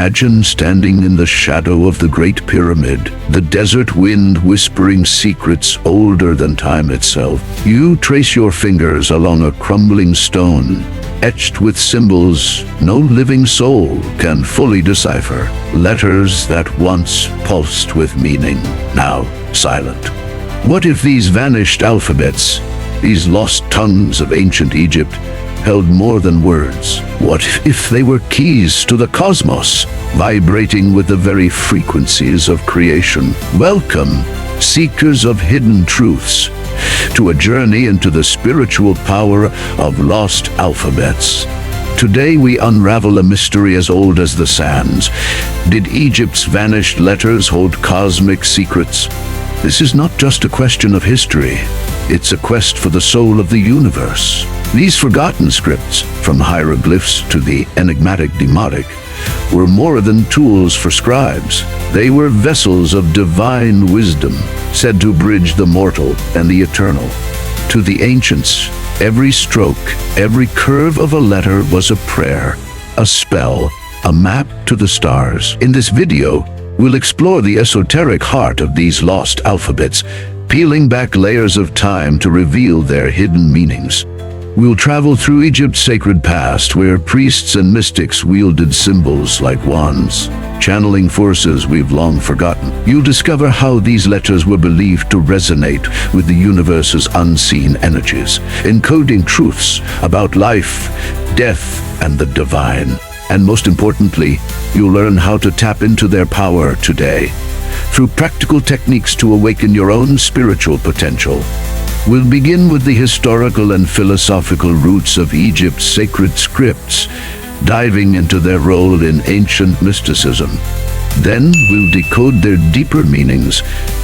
Imagine standing in the shadow of the Great Pyramid, the desert wind whispering secrets older than time itself. You trace your fingers along a crumbling stone, etched with symbols no living soul can fully decipher. Letters that once pulsed with meaning, now silent. What if these vanished alphabets, these lost tongues of ancient Egypt, held more than words? What if they were keys to the cosmos, vibrating with the very frequencies of creation? Welcome, seekers of hidden truths, to a journey into the spiritual power of lost alphabets. Today we unravel a mystery as old as the sands. Did Egypt's vanished letters hold cosmic secrets? This is not just a question of history. It's a quest for the soul of the universe. These forgotten scripts, from hieroglyphs to the enigmatic demotic, were more than tools for scribes. They were vessels of divine wisdom, said to bridge the mortal and the eternal. To the ancients, every stroke, every curve of a letter was a prayer, a spell, a map to the stars. In this video, we'll explore the esoteric heart of these lost alphabets, peeling back layers of time to reveal their hidden meanings. We'll travel through Egypt's sacred past, where priests and mystics wielded symbols like wands, channeling forces we've long forgotten. You'll discover how these letters were believed to resonate with the universe's unseen energies, encoding truths about life, death, and the divine. And most importantly, you'll learn how to tap into their power today, through practical techniques to awaken your own spiritual potential. We'll begin with the historical and philosophical roots of Egypt's sacred scripts, diving into their role in ancient mysticism. Then we'll decode their deeper meanings,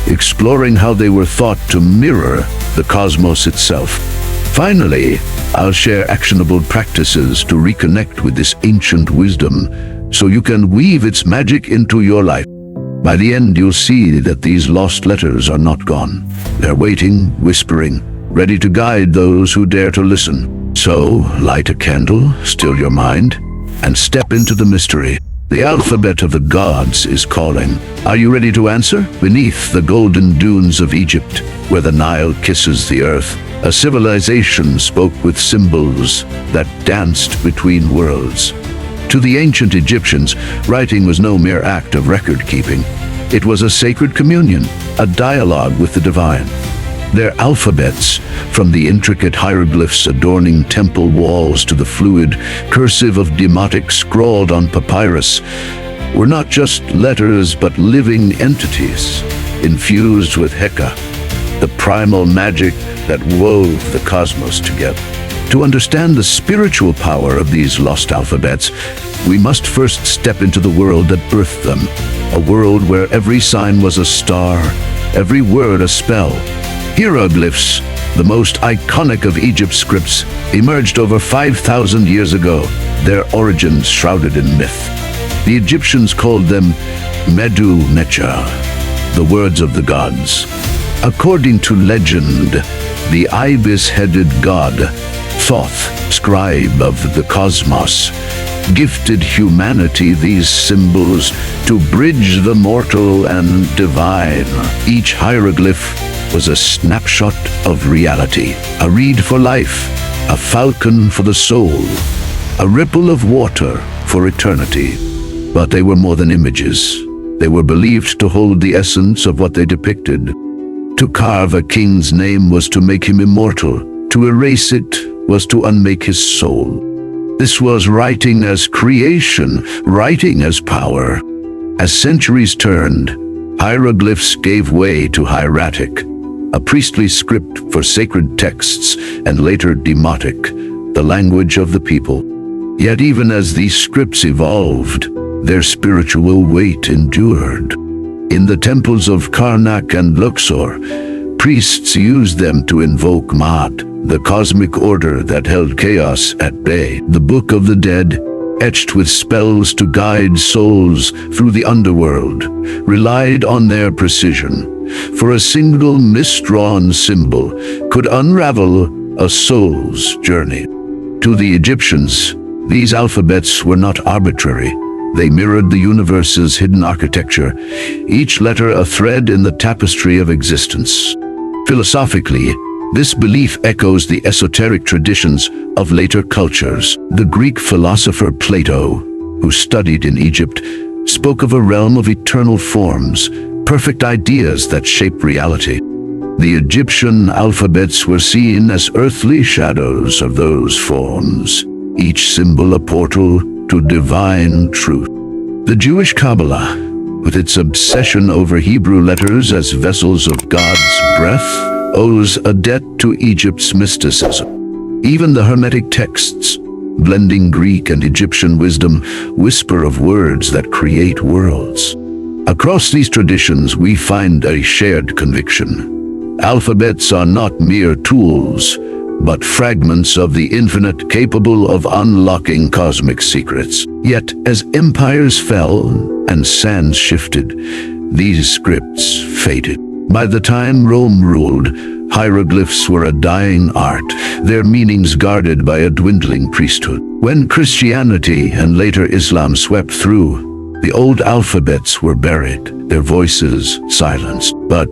exploring how they were thought to mirror the cosmos itself. Finally, I'll share actionable practices to reconnect with this ancient wisdom, so you can weave its magic into your life. By the end, you'll see that these lost letters are not gone. They're waiting, whispering, ready to guide those who dare to listen. So, light a candle, still your mind, and step into the mystery. The alphabet of the gods is calling. Are you ready to answer? Beneath the golden dunes of Egypt, where the Nile kisses the earth, a civilization spoke with symbols that danced between worlds. To the ancient Egyptians, writing was no mere act of record-keeping. It was a sacred communion, a dialogue with the divine. Their alphabets, from the intricate hieroglyphs adorning temple walls to the fluid cursive of demotic scrawled on papyrus, were not just letters but living entities, infused with Heka, the primal magic that wove the cosmos together. To understand the spiritual power of these lost alphabets, we must first step into the world that birthed them, a world where every sign was a star, every word a spell. Hieroglyphs, the most iconic of Egypt's scripts, emerged over 5,000 years ago, their origins shrouded in myth. The Egyptians called them Medu Necha, the words of the gods. According to legend, the ibis-headed god, Thoth, scribe of the cosmos, gifted humanity these symbols to bridge the mortal and divine. Each hieroglyph was a snapshot of reality, a reed for life, a falcon for the soul, a ripple of water for eternity. But they were more than images. They were believed to hold the essence of what they depicted. To carve a king's name was to make him immortal. To erase it was to unmake his soul. This was writing as creation, writing as power. As centuries turned, hieroglyphs gave way to hieratic, a priestly script for sacred texts, and later demotic, the language of the people. Yet even as these scripts evolved, their spiritual weight endured. In the temples of Karnak and Luxor, priests used them to invoke Maat, the cosmic order that held chaos at bay. The Book of the Dead, etched with spells to guide souls through the underworld, relied on their precision, for a single misdrawn symbol could unravel a soul's journey. To the Egyptians, these alphabets were not arbitrary. They mirrored the universe's hidden architecture, each letter a thread in the tapestry of existence. Philosophically, this belief echoes the esoteric traditions of later cultures. The Greek philosopher Plato, who studied in Egypt, spoke of a realm of eternal forms, perfect ideas that shape reality. The Egyptian alphabets were seen as earthly shadows of those forms, each symbol a portal to divine truth. The Jewish Kabbalah, with its obsession over Hebrew letters as vessels of God's breath, owes a debt to Egypt's mysticism. Even the Hermetic texts, blending Greek and Egyptian wisdom, whisper of words that create worlds. Across these traditions, we find a shared conviction. Alphabets are not mere tools, but fragments of the infinite capable of unlocking cosmic secrets. Yet, as empires fell and sands shifted, these scripts faded. By the time Rome ruled, hieroglyphs were a dying art, their meanings guarded by a dwindling priesthood. When Christianity and later Islam swept through, the old alphabets were buried, their voices silenced. But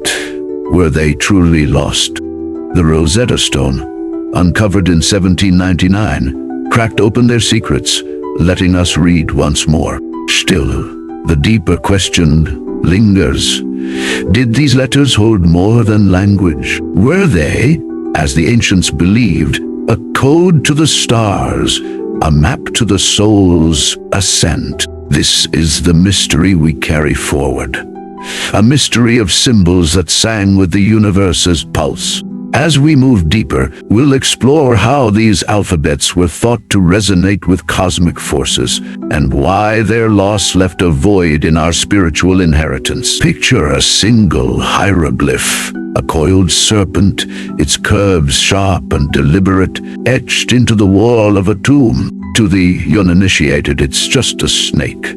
were they truly lost? The Rosetta Stone, uncovered in 1799, cracked open their secrets, letting us read once more. Still, the deeper question lingers. Did these letters hold more than language? Were they, as the ancients believed, a code to the stars, a map to the soul's ascent? This is the mystery we carry forward. A mystery of symbols that sang with the universe's pulse. As we move deeper, we'll explore how these alphabets were thought to resonate with cosmic forces and why their loss left a void in our spiritual inheritance. Picture a single hieroglyph, a coiled serpent, its curves sharp and deliberate, etched into the wall of a tomb. To the uninitiated, it's just a snake,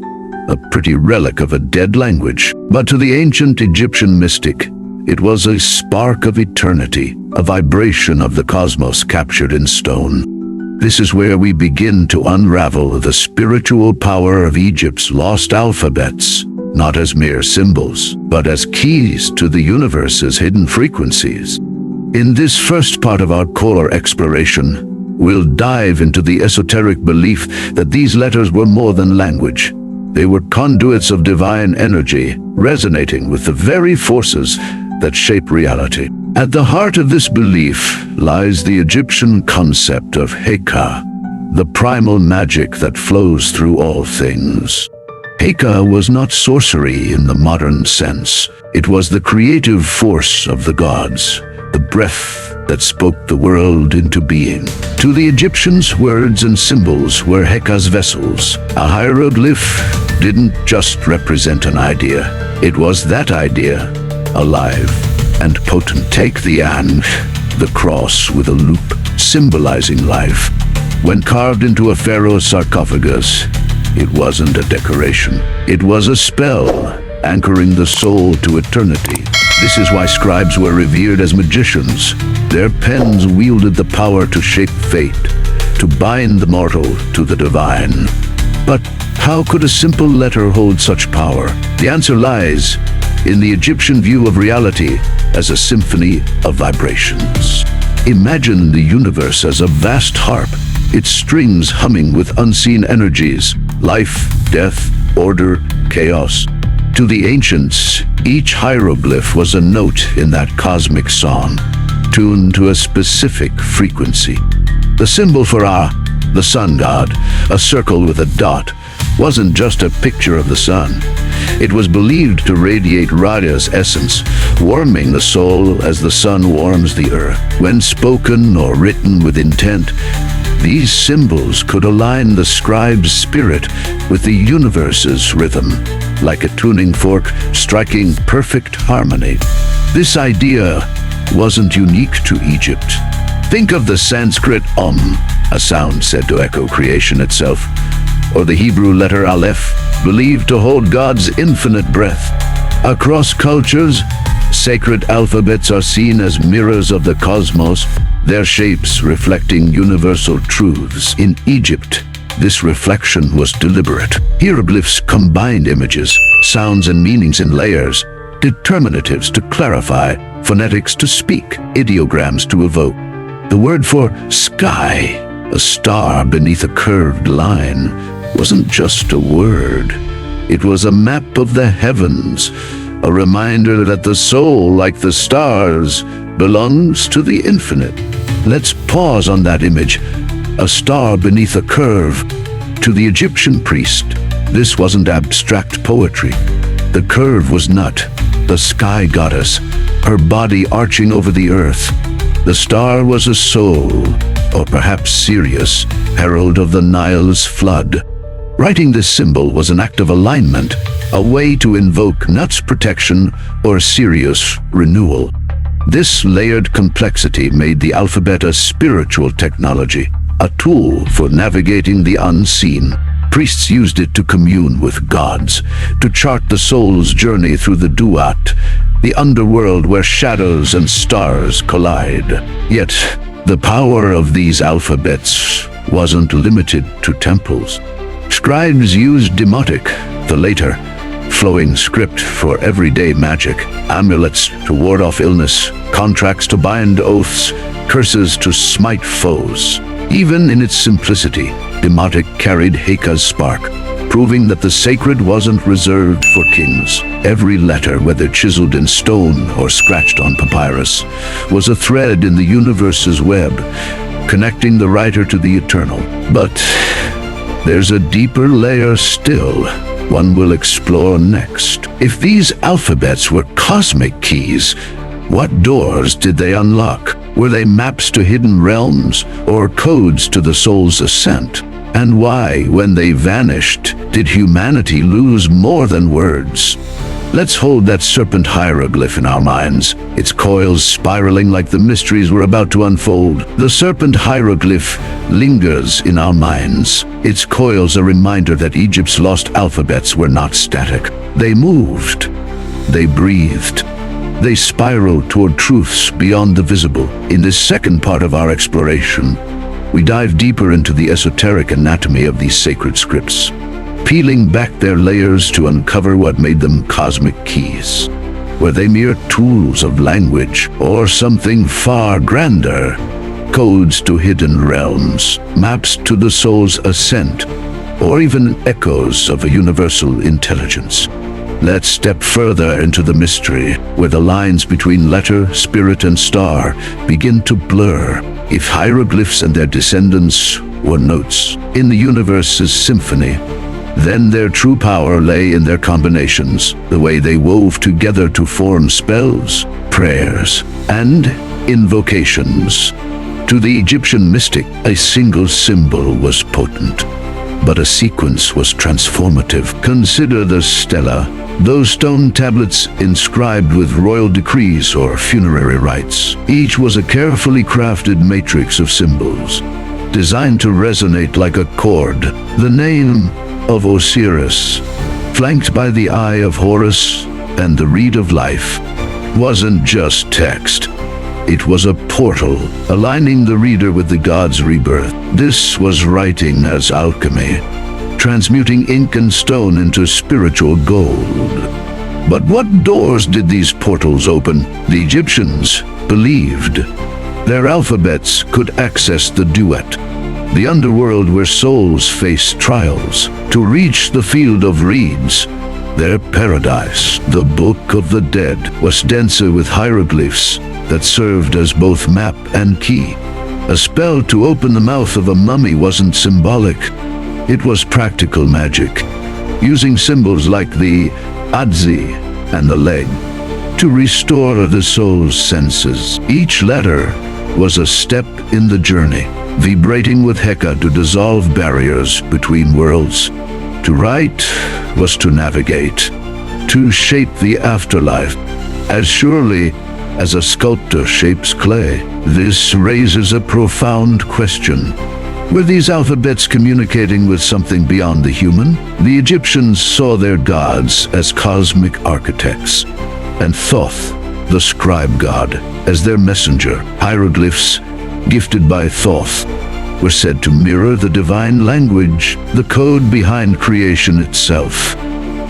a pretty relic of a dead language. But to the ancient Egyptian mystic, it was a spark of eternity, a vibration of the cosmos captured in stone. This is where we begin to unravel the spiritual power of Egypt's lost alphabets, not as mere symbols, but as keys to the universe's hidden frequencies. In this first part of our core exploration, we'll dive into the esoteric belief that these letters were more than language. They were conduits of divine energy, resonating with the very forces that shape reality. At the heart of this belief lies the Egyptian concept of Heka, the primal magic that flows through all things. Heka was not sorcery in the modern sense. It was the creative force of the gods, the breath that spoke the world into being. To the Egyptians, words and symbols were Heka's vessels. A hieroglyph didn't just represent an idea. It was that idea, alive and potent. Take the An, the cross with a loop, symbolizing life. When carved into a pharaoh's sarcophagus, it wasn't a decoration. It was a spell, anchoring the soul to eternity. This is why scribes were revered as magicians. Their pens wielded the power to shape fate, to bind the mortal to the divine. But how could a simple letter hold such power? The answer lies in the Egyptian view of reality as a symphony of vibrations. Imagine the universe as a vast harp, its strings humming with unseen energies, life, death, order, chaos. To the ancients, each hieroglyph was a note in that cosmic song, tuned to a specific frequency. The symbol for Ra, the sun god, a circle with a dot, wasn't just a picture of the sun. It was believed to radiate Ra's essence, warming the soul as the sun warms the earth. When spoken or written with intent, these symbols could align the scribe's spirit with the universe's rhythm, like a tuning fork striking perfect harmony. This idea wasn't unique to Egypt. Think of the Sanskrit a sound said to echo creation itself, or the Hebrew letter Aleph, believed to hold God's infinite breath. Across cultures, sacred alphabets are seen as mirrors of the cosmos, their shapes reflecting universal truths. In Egypt, This reflection was deliberate. Hieroglyphs combined images, sounds and meanings in layers, determinatives to clarify, phonetics to speak, ideograms to evoke. The word for sky, a star beneath a curved line, wasn't just a word. It was a map of the heavens, a reminder that the soul, like the stars, belongs to the infinite. Let's pause on that image. A star beneath a curve. To the Egyptian priest, this wasn't abstract poetry. The curve was Nut, the sky goddess, her body arching over the earth. The star was a soul, or perhaps Sirius, herald of the Nile's flood. Writing this symbol was an act of alignment, a way to invoke Nut's protection or Sirius' renewal. This layered complexity made the alphabet a spiritual technology, a tool for navigating the unseen. Priests used it to commune with gods, to chart the soul's journey through the Duat, the underworld where shadows and stars collide. Yet, the power of these alphabets wasn't limited to temples. Scribes used demotic, the later, flowing script for everyday magic, amulets to ward off illness, contracts to bind oaths, curses to smite foes. Even in its simplicity, demotic carried Heka's spark, proving that the sacred wasn't reserved for kings. Every letter, whether chiseled in stone or scratched on papyrus, was a thread in the universe's web, connecting the writer to the eternal. But there's a deeper layer still, one we'll explore next. If these alphabets were cosmic keys, what doors did they unlock? Were they maps to hidden realms, or codes to the soul's ascent? And why, when they vanished, did humanity lose more than words? Let's hold that serpent hieroglyph in our minds, its coils spiraling like the mysteries we're about to unfold. The serpent hieroglyph lingers in our minds, its coils a reminder that Egypt's lost alphabets were not static. They moved, they breathed, they spiraled toward truths beyond the visible. In this second part of our exploration, we dive deeper into the esoteric anatomy of these sacred scripts, peeling back their layers to uncover what made them cosmic keys. Were they mere tools of language, or something far grander? Codes to hidden realms, maps to the soul's ascent, or even echoes of a universal intelligence. Let's step further into the mystery, where the lines between letter, spirit, and star begin to blur. If hieroglyphs and their descendants were notes in the universe's symphony, then their true power lay in their combinations, the way they wove together to form spells, prayers, and invocations. To the Egyptian mystic, a single symbol was potent, but a sequence was transformative. Consider the stela, those stone tablets inscribed with royal decrees or funerary rites. Each was a carefully crafted matrix of symbols, designed to resonate like a chord. The name of Osiris, flanked by the eye of Horus and the reed of life, wasn't just text. It was a portal, aligning the reader with the god's rebirth. This was writing as alchemy, transmuting ink and stone into spiritual gold. But what doors did these portals open? The Egyptians believed their alphabets could access the duat, the underworld where souls face trials. To reach the field of reeds, their paradise, the Book of the Dead, was denser with hieroglyphs that served as both map and key. A spell to open the mouth of a mummy wasn't symbolic. It was practical magic, using symbols like the adzi and the leg to restore the soul's senses. Each letter was a step in the journey, vibrating with Heka to dissolve barriers between worlds. To write was to navigate, to shape the afterlife, as surely as a sculptor shapes clay. This raises a profound question. Were these alphabets communicating with something beyond the human? The Egyptians saw their gods as cosmic architects, and Thoth, the scribe god, as their messenger. Hieroglyphs, gifted by Thoth, were said to mirror the divine language, the code behind creation itself.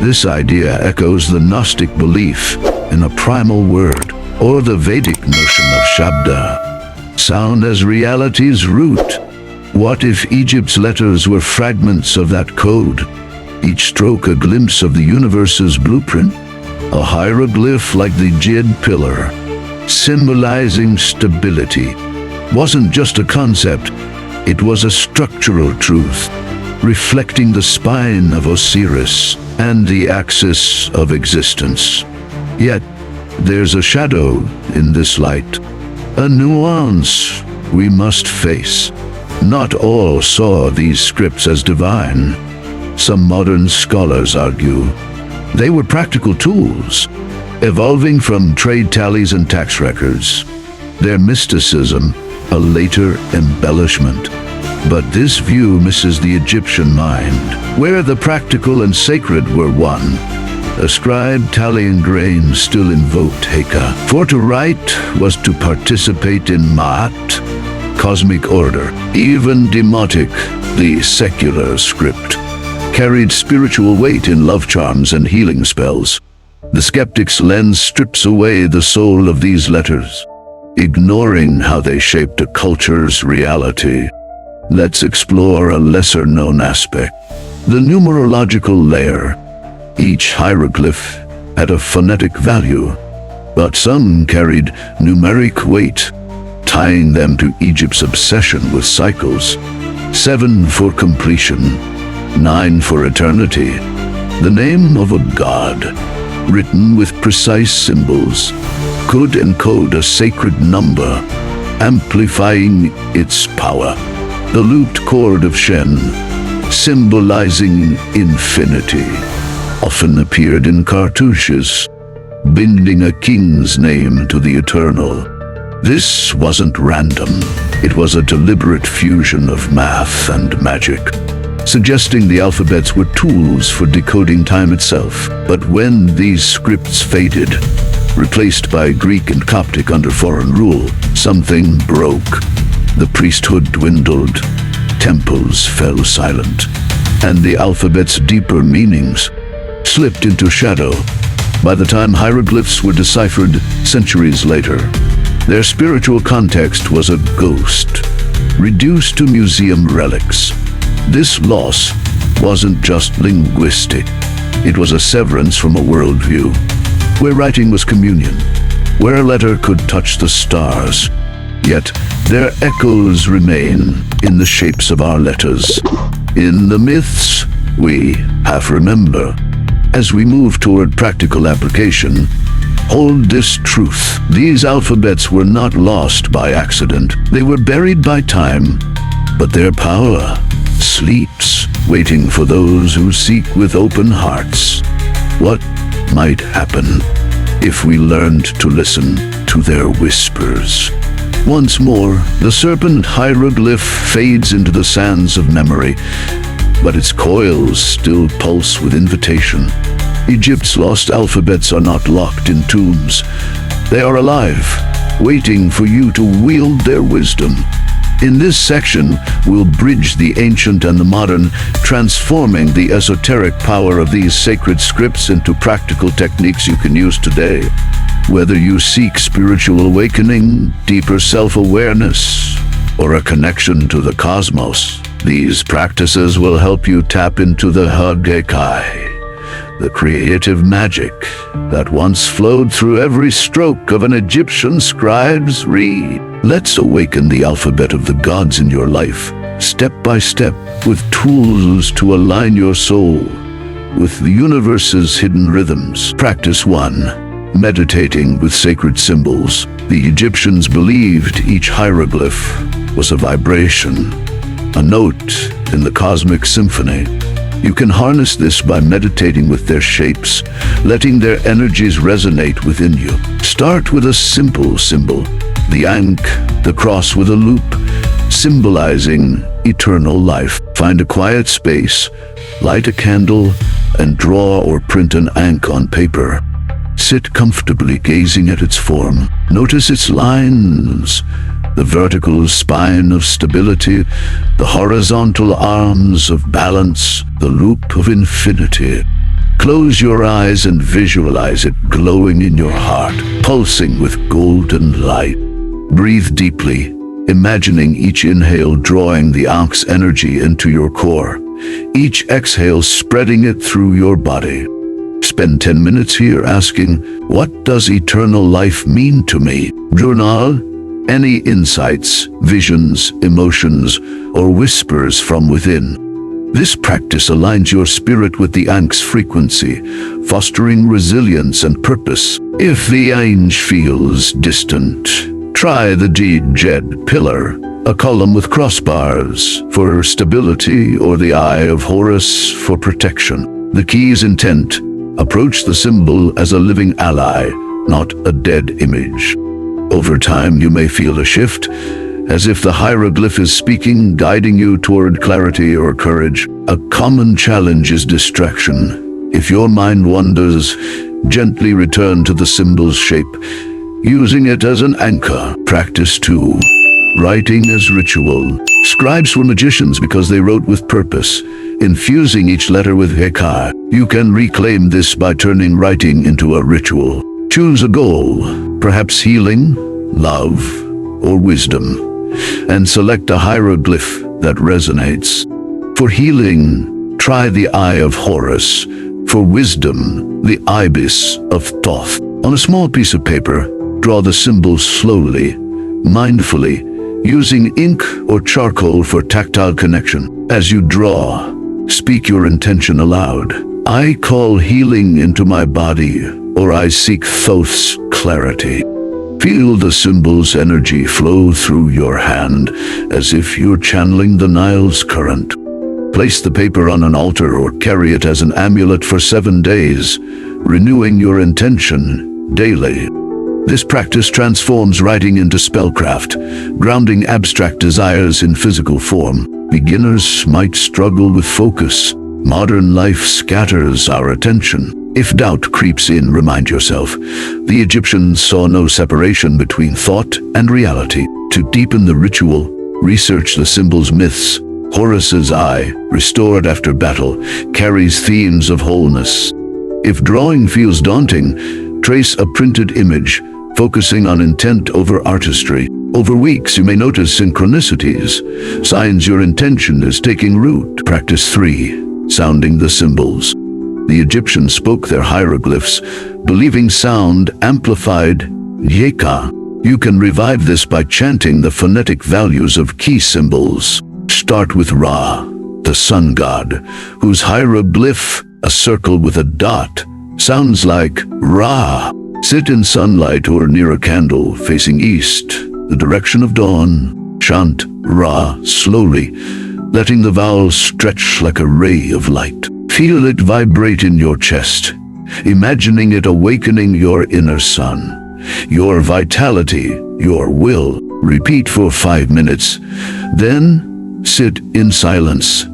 This idea echoes the Gnostic belief in a primal word, or the Vedic notion of Shabda, sound as reality's root. What if Egypt's letters were fragments of that code, each stroke a glimpse of the universe's blueprint? A hieroglyph like the Jid pillar, symbolizing stability, wasn't just a concept, it was a structural truth, reflecting the spine of Osiris and the axis of existence. Yet, there's a shadow in this light, a nuance we must face. Not all saw these scripts as divine. Some modern scholars argue they were practical tools, evolving from trade tallies and tax records. Their mysticism, a later embellishment. But this view misses the Egyptian mind, where the practical and sacred were one. A scribe tallying grain still invoked Heka, for to write was to participate in Ma'at, cosmic order. Even Demotic, the secular script, carried spiritual weight in love charms and healing spells. The skeptic's lens strips away the soul of these letters, ignoring how they shaped a culture's reality. Let's explore a lesser-known aspect, the numerological layer. Each hieroglyph had a phonetic value, but some carried numeric weight, tying them to Egypt's obsession with cycles. 7 for completion, 9 for eternity. The name of a god, written with precise symbols, could encode a sacred number, amplifying its power. The looped cord of Shen, symbolizing infinity, often appeared in cartouches, binding a king's name to the eternal. This wasn't random. It was a deliberate fusion of math and magic, suggesting the alphabets were tools for decoding time itself. But when these scripts faded, replaced by Greek and Coptic under foreign rule, something broke. The priesthood dwindled, temples fell silent, and the alphabet's deeper meanings slipped into shadow. By the time hieroglyphs were deciphered centuries later, their spiritual context was a ghost, reduced to museum relics. This loss wasn't just linguistic. It was a severance from a worldview, where writing was communion, where a letter could touch the stars. Yet their echoes remain in the shapes of our letters, in the myths we half remember. As we move toward practical application, hold this truth. These alphabets were not lost by accident. They were buried by time, but their power sleeps, waiting for those who seek with open hearts. What might happen if we learned to listen to their whispers? Once more, the serpent hieroglyph fades into the sands of memory, but its coils still pulse with invitation. Egypt's lost alphabets are not locked in tombs. They are alive, waiting for you to wield their wisdom. In this section, we'll bridge the ancient and the modern, transforming the esoteric power of these sacred scripts into practical techniques you can use today. Whether you seek spiritual awakening, deeper self-awareness, or a connection to the cosmos, these practices will help you tap into the Heka, the creative magic that once flowed through every stroke of an Egyptian scribe's reed. Let's awaken the alphabet of the gods in your life, step by step, with tools to align your soul with the universe's hidden rhythms. Practice 1. Meditating with sacred symbols. The Egyptians believed each hieroglyph was a vibration, a note in the cosmic symphony. You can harness this by meditating with their shapes, letting their energies resonate within you. Start with a simple symbol, the Ankh, the cross with a loop, symbolizing eternal life. Find a quiet space, light a candle, and draw or print an Ankh on paper. Sit comfortably, gazing at its form. Notice its lines, the vertical spine of stability, the horizontal arms of balance, the loop of infinity. Close your eyes and visualize it glowing in your heart, pulsing with golden light. Breathe deeply, imagining each inhale drawing the Ankh's energy into your core, each exhale spreading it through your body. Spend 10 minutes here asking, what does eternal life mean to me? Journal any insights, visions, emotions, or whispers from within. This practice aligns your spirit with the Ankh's frequency, fostering resilience and purpose. If the Ankh feels distant, try the Jed pillar, a column with crossbars for stability, or the Eye of Horus for protection. The key is intent. Approach the symbol as a living ally, not a dead image. Over time, you may feel a shift, as if the hieroglyph is speaking, guiding you toward clarity or courage. A common challenge is distraction. If your mind wanders, gently return to the symbol's shape, using it as an anchor. Practice 2. Writing as ritual. Scribes were magicians because they wrote with purpose, infusing each letter with Heka. You can reclaim this by turning writing into a ritual. Choose a goal, perhaps healing, love, or wisdom, and select a hieroglyph that resonates. For healing, try the Eye of Horus. For wisdom, the Ibis of Thoth. On a small piece of paper, draw the symbol slowly, mindfully, using ink or charcoal for tactile connection. As you draw, speak your intention aloud. I call healing into my body, or I seek Thoth's clarity. Feel the symbol's energy flow through your hand, as if you're channeling the Nile's current. Place the paper on an altar or carry it as an amulet for 7 days, renewing your intention daily. This practice transforms writing into spellcraft, grounding abstract desires in physical form. Beginners might struggle with focus. Modern life scatters our attention. If doubt creeps in, remind yourself, the Egyptians saw no separation between thought and reality. To deepen the ritual, research the symbol's myths. Horus's eye, restored after battle, carries themes of wholeness. If drawing feels daunting, trace a printed image, focusing on intent over artistry. Over weeks, you may notice synchronicities, signs your intention is taking root. Practice 3. Sounding the symbols. The Egyptians spoke their hieroglyphs, believing sound amplified Heka. You can revive this by chanting the phonetic values of key symbols. Start with Ra, the sun god, whose hieroglyph, a circle with a dot, sounds like Ra. Sit in sunlight or near a candle facing east, the direction of dawn. Chant Ra slowly, letting the vowels stretch like a ray of light. Feel it vibrate in your chest, imagining it awakening your inner sun, your vitality, your will. Repeat for 5 minutes, then sit in silence,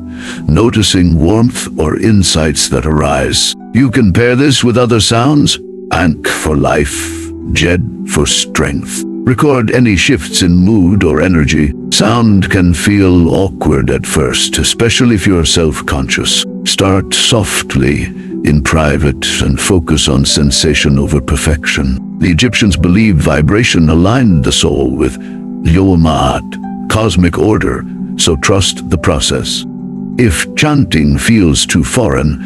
noticing warmth or insights that arise. You can pair this with other sounds, Ankh for life, Jed for strength. Record any shifts in mood or energy. Sound can feel awkward at first, especially if you're self-conscious. Start softly, in private, and focus on sensation over perfection. The Egyptians believed vibration aligned the soul with Yoamat, cosmic order, so trust the process. If chanting feels too foreign,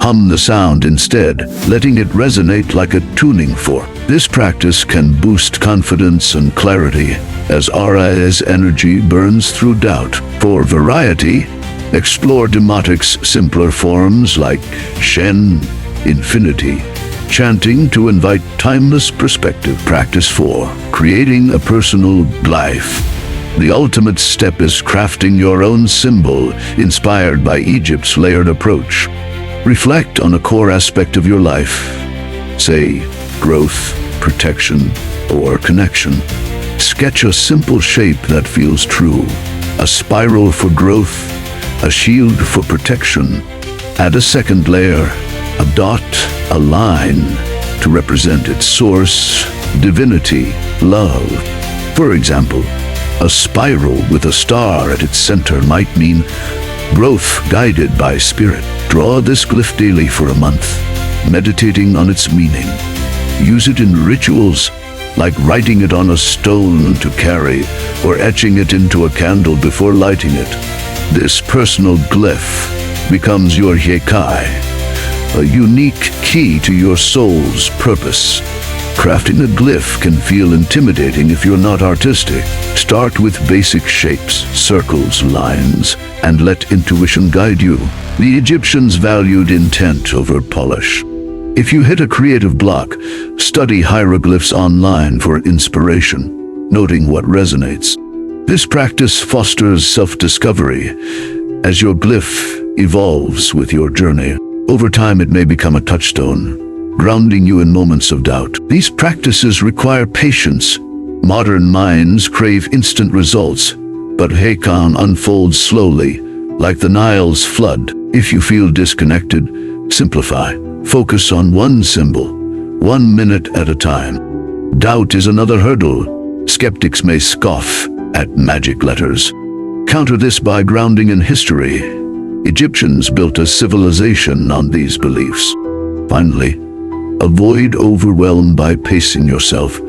hum the sound instead, letting it resonate like a tuning fork. This practice can boost confidence and clarity as Ra's energy burns through doubt. For variety, explore Demotic's simpler forms like Shen, infinity, chanting to invite timeless perspective. Practice 4. Creating a personal glyph. The ultimate step is crafting your own symbol, inspired by Egypt's layered approach. Reflect on a core aspect of your life, say growth, protection, or connection. Sketch a simple shape that feels true, a spiral for growth, a shield for protection. Add a second layer, a dot, a line, to represent its source, divinity, love. For example, a spiral with a star at its center might mean growth guided by spirit. Draw this glyph daily for a month, meditating on its meaning. Use it in rituals, like writing it on a stone to carry or etching it into a candle before lighting it. This personal glyph becomes your Heka, a unique key to your soul's purpose. Crafting a glyph can feel intimidating if you're not artistic. Start with basic shapes, circles, lines, and let intuition guide you. The Egyptians valued intent over polish. If you hit a creative block, study hieroglyphs online for inspiration, noting what resonates. This practice fosters self-discovery as your glyph evolves with your journey. Over time, it may become a touchstone, grounding you in moments of doubt. These practices require patience. Modern minds crave instant results, but Heka unfolds slowly, like the Nile's flood. If you feel disconnected, simplify. Focus on one symbol, 1 minute at a time. Doubt is another hurdle. Skeptics may scoff at magic letters. Counter this by grounding in history. Egyptians built a civilization on these beliefs. Finally, avoid overwhelm by pacing yourself.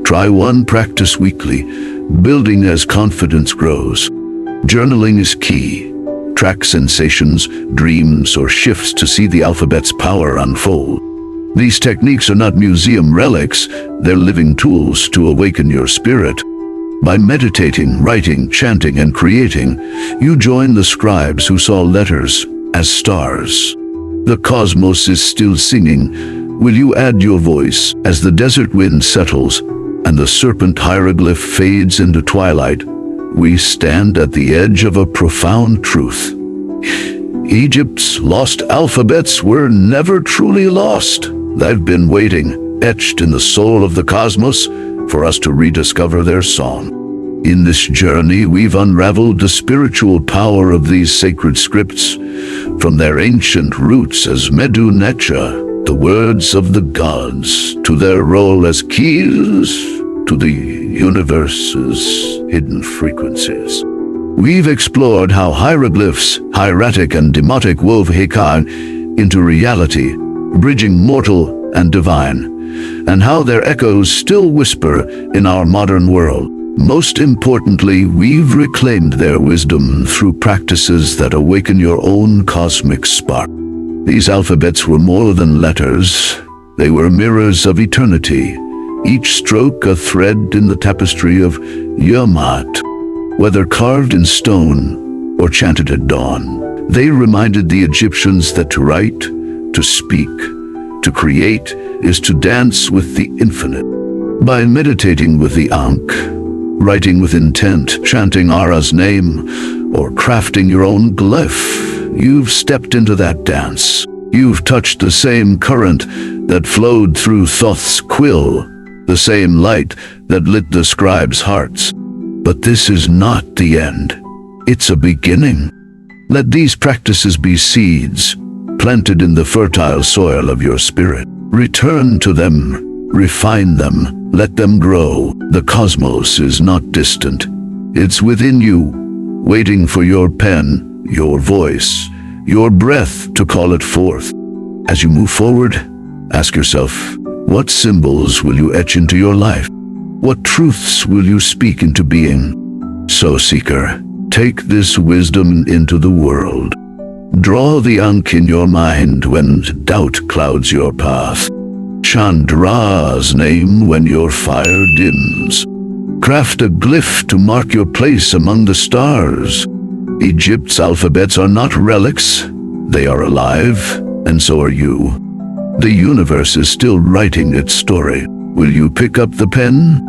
Try one practice weekly, building as confidence grows. Journaling is key. Track sensations, dreams, or shifts to see the alphabet's power unfold. These techniques are not museum relics, they're living tools to awaken your spirit. By meditating, writing, chanting, and creating, you join the scribes who saw letters as stars. The cosmos is still singing. Will you add your voice as the desert wind settles and the serpent hieroglyph fades into twilight? We stand at the edge of a profound truth. Egypt's lost alphabets were never truly lost. They've been waiting, etched in the soul of the cosmos, for us to rediscover their song. In this journey, we've unraveled the spiritual power of these sacred scripts, from their ancient roots as Medu Necha, the words of the gods, to their role as keys to the universe's hidden frequencies. We've explored how hieroglyphs, hieratic and demotic wove Heka into reality, bridging mortal and divine, and how their echoes still whisper in our modern world. Most importantly, we've reclaimed their wisdom through practices that awaken your own cosmic spark. These alphabets were more than letters. They were mirrors of eternity, each stroke a thread in the tapestry of Yamat. Whether carved in stone or chanted at dawn, they reminded the Egyptians that to write, to speak, to create is to dance with the infinite. By meditating with the Ankh, writing with intent, chanting Ara's name, or crafting your own glyph, you've stepped into that dance. You've touched the same current that flowed through Thoth's quill, the same light that lit the scribes' hearts. But this is not the end. It's a beginning. Let these practices be seeds, planted in the fertile soil of your spirit. Return to them, refine them, let them grow. The cosmos is not distant. It's within you, waiting for your pen, your voice, your breath to call it forth. As you move forward, ask yourself, what symbols will you etch into your life? What truths will you speak into being? So, seeker, take this wisdom into the world. Draw the Ankh in your mind when doubt clouds your path. Chant Ra's name when your fire dims. Craft a glyph to mark your place among the stars. Egypt's alphabets are not relics. They are alive, and so are you. The universe is still writing its story. Will you pick up the pen?